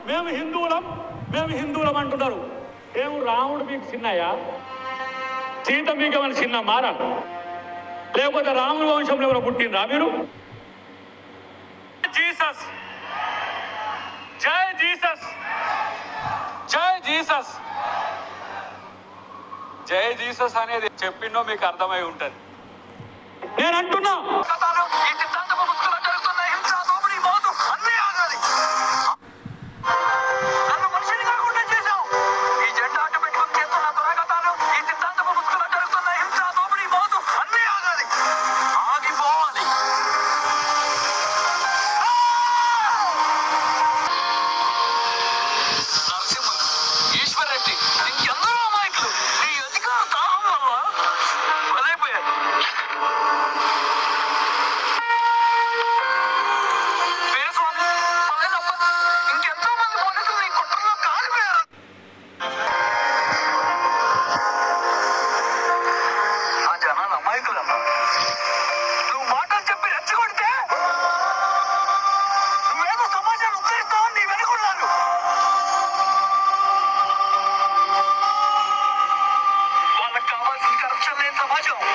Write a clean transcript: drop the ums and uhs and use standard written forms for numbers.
మేము హిందువులం మేము హిందువులం అంటున్నారు. ఏం రాముడు మీకు చిన్నయ్యా? సీత మీకు ఏమైనా చిన్న మారా? లేకపోతే రాముల వంశంలో ఎవరు పుట్టినరా మీరు? జీసస్, జై జీసస్, జై జీసస్. జై జీసస్ అనేది చెప్పిండో మీకు అర్థమై ఉంటుంది. నేను అంటున్నా సమాజం